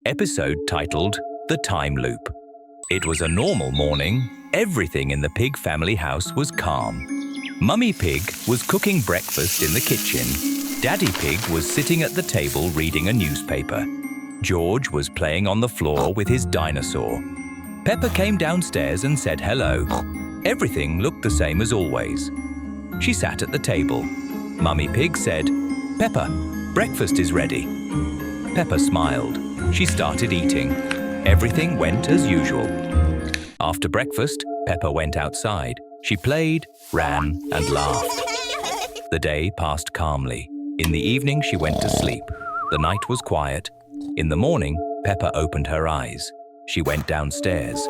Episode titled The Time Loop. It was a normal morning. Everything in the pig family house was calm. Mummy Pig was cooking breakfast in the kitchen. Daddy Pig was sitting at the table reading a newspaper. George was playing on the floor with his dinosaur. Peppa came downstairs and said hello. Everything looked the same as always. She sat at the table. Mummy Pig said, "Peppa, breakfast is ready." Peppa smiled. She started eating. Everything went as usual. After breakfast, Peppa went outside. She played, ran, and laughed. The day passed calmly. In the evening, she went to sleep. The night was quiet. In the morning, Peppa opened her eyes. She went downstairs.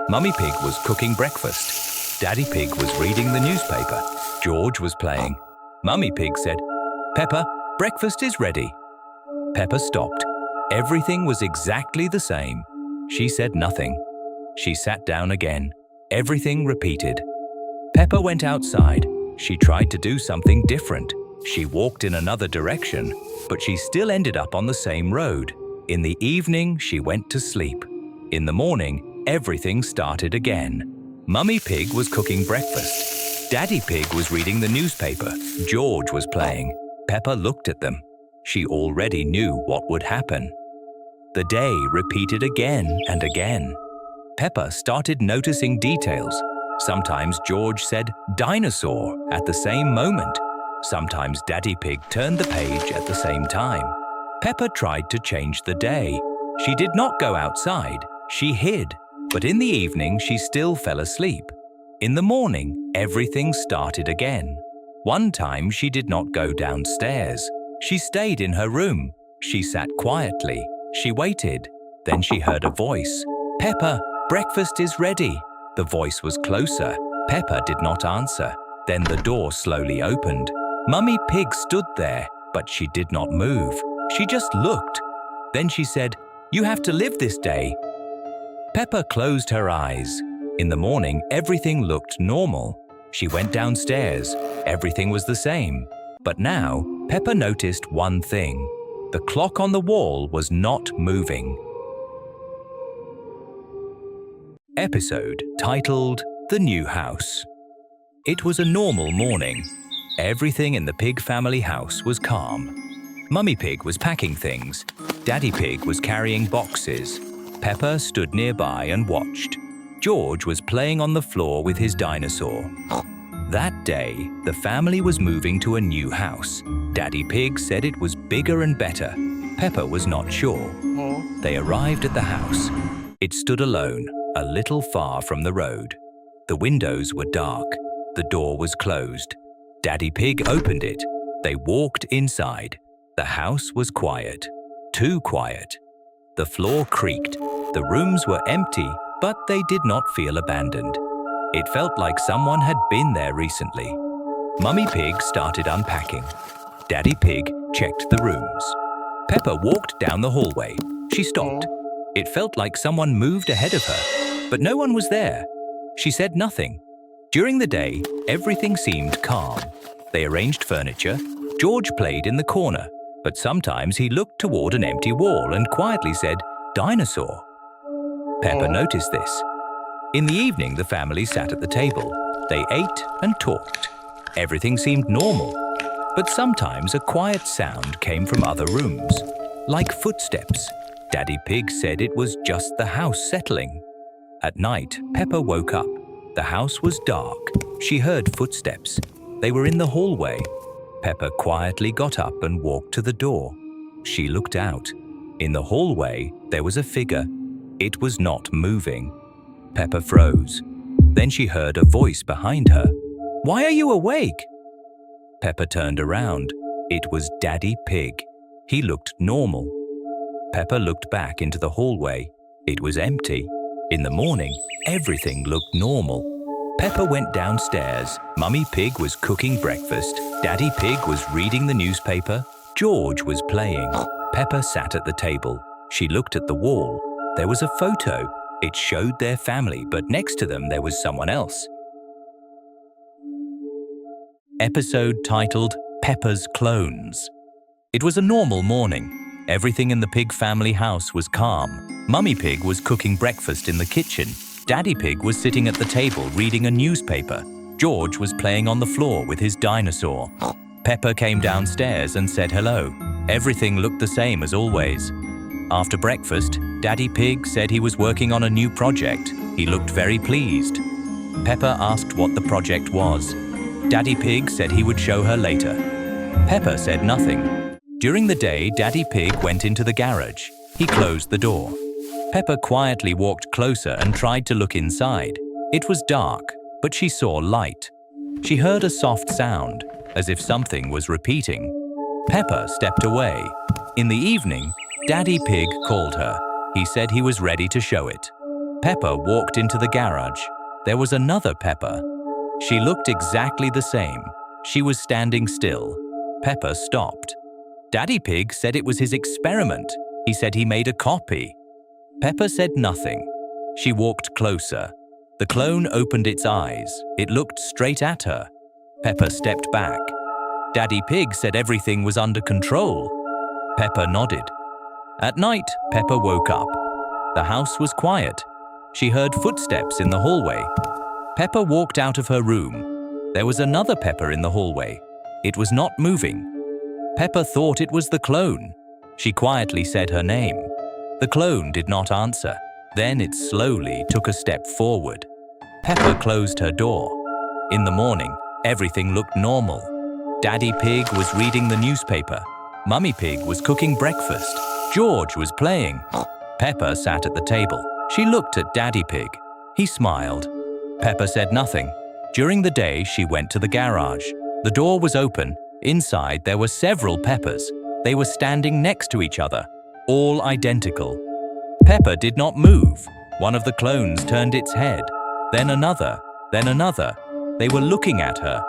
Mummy Pig was cooking breakfast. Daddy Pig was reading the newspaper. George was playing. Mummy Pig said, "Peppa, breakfast is ready." Peppa stopped. Everything was exactly the same. She said nothing. She sat down again. Everything repeated. Peppa went outside. She tried to do something different. She walked in another direction, but she still ended up on the same road. In the evening, she went to sleep. In the morning, everything started again. Mummy Pig was cooking breakfast. Daddy Pig was reading the newspaper. George was playing. Peppa looked at them. She already knew what would happen. The day repeated again and again. Peppa started noticing details. Sometimes George said dinosaur at the same moment. Sometimes Daddy Pig turned the page at the same time. Peppa tried to change the day. She did not go outside. She hid. But in the evening, she still fell asleep. In the morning, everything started again. One time, she did not go downstairs. She stayed in her room. She sat quietly. She waited. Then she heard a voice. "Peppa, breakfast is ready." The voice was closer. Peppa did not answer. Then the door slowly opened. Mummy Pig stood there, but she did not move. She just looked. Then she said, "You have to live this day." Peppa closed her eyes. In the morning, everything looked normal. She went downstairs. Everything was the same. But now, Peppa noticed one thing. The clock on the wall was not moving. Episode titled The New House. It was a normal morning. Everything in the pig family house was calm. Mummy Pig was packing things. Daddy Pig was carrying boxes. Peppa stood nearby and watched. George was playing on the floor with his dinosaur. That day, the family was moving to a new house. Daddy Pig said it was bigger and better. Peppa was not sure. They arrived at the house. It stood alone, a little far from the road. The windows were dark. The door was closed. Daddy Pig opened it. They walked inside. The house was quiet. Too quiet. The floor creaked. The rooms were empty, but they did not feel abandoned. It felt like someone had been there recently. Mummy Pig started unpacking. Daddy Pig checked the rooms. Peppa walked down the hallway. She stopped. It felt like someone moved ahead of her, but no one was there. She said nothing. During the day, everything seemed calm. They arranged furniture. George played in the corner, but sometimes he looked toward an empty wall and quietly said, "Dinosaur." Peppa noticed this. In the evening, the family sat at the table. They ate and talked. Everything seemed normal, but sometimes a quiet sound came from other rooms, like footsteps. Daddy Pig said it was just the house settling. At night, Peppa woke up. The house was dark. She heard footsteps. They were in the hallway. Peppa quietly got up and walked to the door. She looked out. In the hallway, there was a figure. It was not moving. Peppa froze. Then she heard a voice behind her. "Why are you awake?" Peppa turned around. It was Daddy Pig. He looked normal. Peppa looked back into the hallway. It was empty. In the morning, everything looked normal. Peppa went downstairs. Mummy Pig was cooking breakfast. Daddy Pig was reading the newspaper. George was playing. Peppa sat at the table. She looked at the wall. There was a photo. It showed their family, but next to them there was someone else. Episode titled Peppa's Clones. It was a normal morning. Everything in the pig family house was calm. Mummy Pig was cooking breakfast in the kitchen. Daddy Pig was sitting at the table reading a newspaper. George was playing on the floor with his dinosaur. Peppa came downstairs and said hello. Everything looked the same as always. After breakfast, Daddy Pig said he was working on a new project. He looked very pleased. Peppa asked what the project was. Daddy Pig said he would show her later. Peppa said nothing. During the day, Daddy Pig went into the garage. He closed the door. Peppa quietly walked closer and tried to look inside. It was dark, but she saw light. She heard a soft sound, as if something was repeating. Peppa stepped away. In the evening, Daddy Pig called her. He said he was ready to show it. Peppa walked into the garage. There was another Peppa. She looked exactly the same. She was standing still. Peppa stopped. Daddy Pig said it was his experiment. He said he made a copy. Peppa said nothing. She walked closer. The clone opened its eyes. It looked straight at her. Peppa stepped back. Daddy Pig said everything was under control. Peppa nodded. At night, Peppa woke up. The house was quiet. She heard footsteps in the hallway. Peppa walked out of her room. There was another Peppa in the hallway. It was not moving. Peppa thought it was the clone. She quietly said her name. The clone did not answer. Then it slowly took a step forward. Peppa closed her door. In the morning, everything looked normal. Daddy Pig was reading the newspaper. Mummy Pig was cooking breakfast. George was playing. Peppa sat at the table. She looked at Daddy Pig. He smiled. Peppa said nothing. During the day, she went to the garage. The door was open. Inside, there were several Peppas. They were standing next to each other, all identical. Peppa did not move. One of the clones turned its head. Then another. Then another. They were looking at her.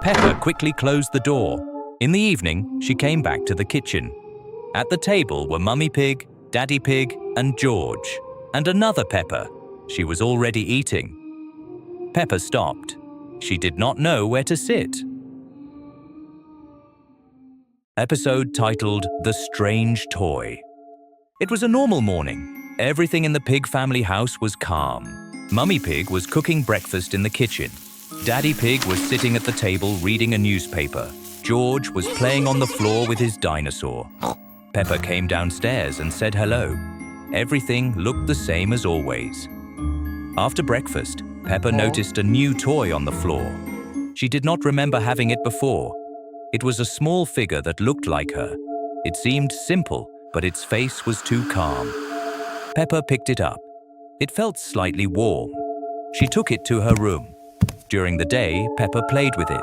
Peppa quickly closed the door. In the evening, she came back to the kitchen. At the table were Mummy Pig, Daddy Pig, and George, and another Peppa. She was already eating. Peppa stopped. She did not know where to sit. Episode titled The Strange Toy. It was a normal morning. Everything in the pig family house was calm. Mummy Pig was cooking breakfast in the kitchen. Daddy Pig was sitting at the table reading a newspaper. George was playing on the floor with his dinosaur. Peppa came downstairs and said hello. Everything looked the same as always. After breakfast, Peppa noticed a new toy on the floor. She did not remember having it before. It was a small figure that looked like her. It seemed simple, but its face was too calm. Peppa picked it up. It felt slightly warm. She took it to her room. During the day, Peppa played with it.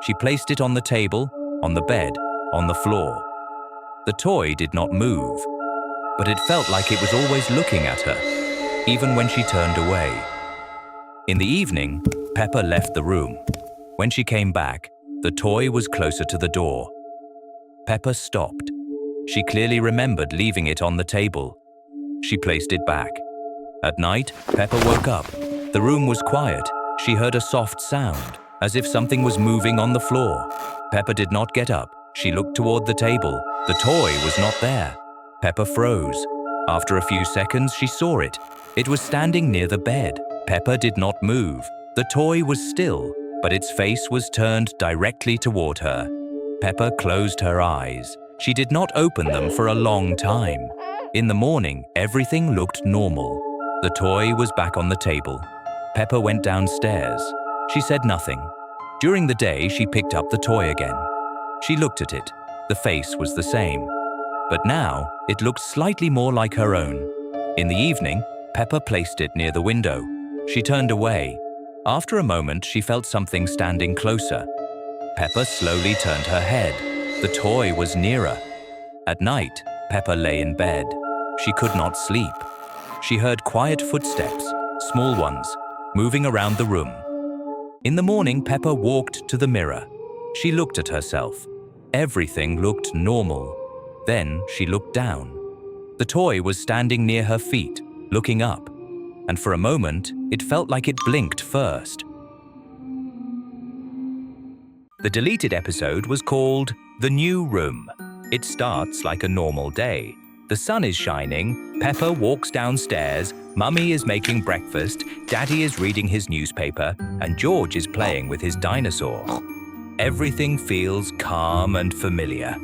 She placed it on the table, on the bed, on the floor. The toy did not move, but it felt like it was always looking at her, even when she turned away. In the evening, Peppa left the room. When she came back, the toy was closer to the door. Peppa stopped. She clearly remembered leaving it on the table. She placed it back. At night, Peppa woke up. The room was quiet. She heard a soft sound, as if something was moving on the floor. Peppa did not get up. She looked toward the table. The toy was not there. Peppa froze. After a few seconds, she saw it. It was standing near the bed. Peppa did not move. The toy was still, but its face was turned directly toward her. Peppa closed her eyes. She did not open them for a long time. In the morning, everything looked normal. The toy was back on the table. Peppa went downstairs. She said nothing. During the day, she picked up the toy again. She looked at it. The face was the same. But now, it looked slightly more like her own. In the evening, Peppa placed it near the window. She turned away. After a moment, she felt something standing closer. Peppa slowly turned her head. The toy was nearer. At night, Peppa lay in bed. She could not sleep. She heard quiet footsteps, small ones, moving around the room. In the morning, Peppa walked to the mirror. She looked at herself. Everything looked normal. Then she looked down. The toy was standing near her feet, looking up. And for a moment, it felt like it blinked first. The deleted episode was called The New Room. It starts like a normal day. The sun is shining, Peppa walks downstairs, Mummy is making breakfast, Daddy is reading his newspaper, and George is playing with his dinosaur. Everything feels calm and familiar.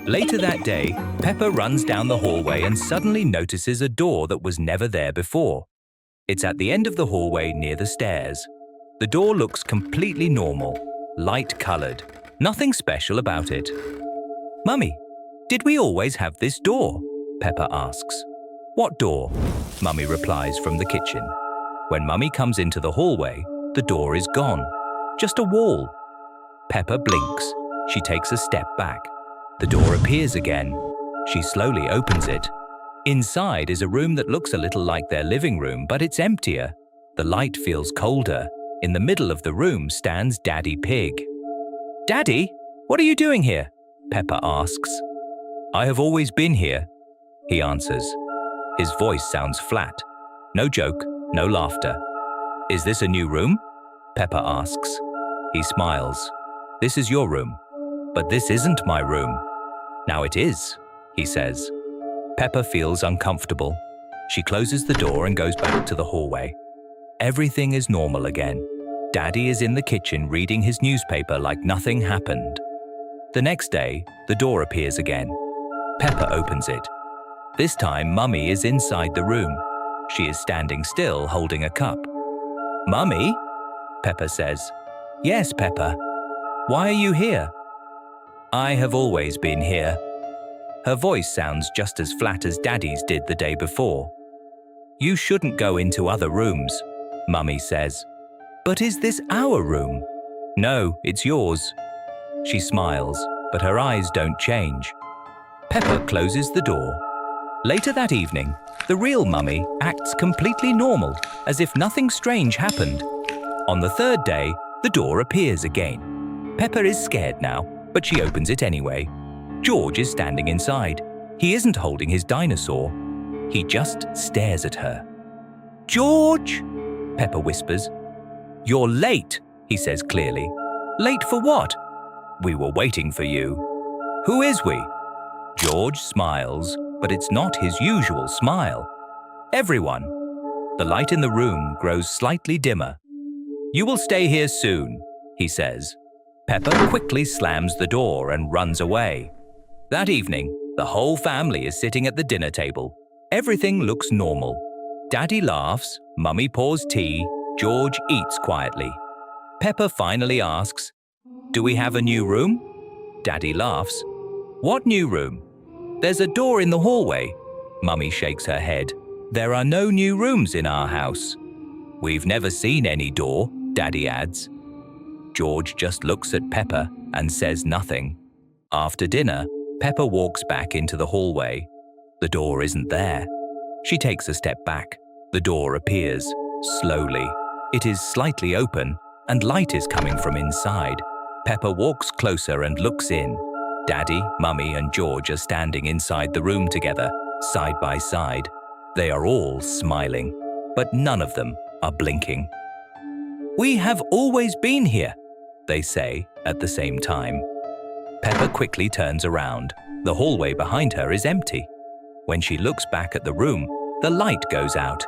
Later that day, Peppa runs down the hallway and suddenly notices a door that was never there before. It's at the end of the hallway near the stairs. The door looks completely normal, light-colored. Nothing special about it. "Mummy, did we always have this door?" Peppa asks. "What door?" Mummy replies from the kitchen. When Mummy comes into the hallway, the door is gone. Just a wall. Peppa blinks. She takes a step back. The door appears again. She slowly opens it. Inside is a room that looks a little like their living room, but it's emptier. The light feels colder. In the middle of the room stands Daddy Pig. "Daddy, what are you doing here?" Peppa asks. "I have always been here," he answers. His voice sounds flat. No joke, no laughter. "Is this a new room?" Peppa asks. He smiles. "This is your room, but this isn't my room." "Now it is," he says. Peppa feels uncomfortable. She closes the door and goes back to the hallway. Everything is normal again. Daddy is in the kitchen reading his newspaper like nothing happened. The next day, the door appears again. Peppa opens it. This time, Mummy is inside the room. She is standing still, holding a cup. "Mummy?" Peppa says. "Yes, Peppa. Why are you here?" "I have always been here." Her voice sounds just as flat as Daddy's did the day before. "You shouldn't go into other rooms," Mummy says. "But is this our room?" "No, it's yours." She smiles, but her eyes don't change. Peppa closes the door. Later that evening, the real Mummy acts completely normal, as if nothing strange happened. On the third day, the door appears again. Peppa is scared now, but she opens it anyway. George is standing inside. He isn't holding his dinosaur. He just stares at her. "George!" Peppa whispers. "You're late," he says clearly. "Late for what?" "We were waiting for you." "Who is we?" George smiles, but it's not his usual smile. "Everyone." The light in the room grows slightly dimmer. "You will stay here soon," he says. Peppa quickly slams the door and runs away. That evening, the whole family is sitting at the dinner table. Everything looks normal. Daddy laughs, Mummy pours tea, George eats quietly. Peppa finally asks, "Do we have a new room?" Daddy laughs. "What new room?" "There's a door in the hallway." Mummy shakes her head. "There are no new rooms in our house." "We've never seen any door," Daddy adds. George just looks at Peppa and says nothing. After dinner, Peppa walks back into the hallway. The door isn't there. She takes a step back. The door appears, slowly. It is slightly open, and light is coming from inside. Peppa walks closer and looks in. Daddy, Mummy, and George are standing inside the room together, side by side. They are all smiling, but none of them are blinking. "We have always been here," they say at the same time. Peppa quickly turns around. The hallway behind her is empty. When she looks back at the room, the light goes out.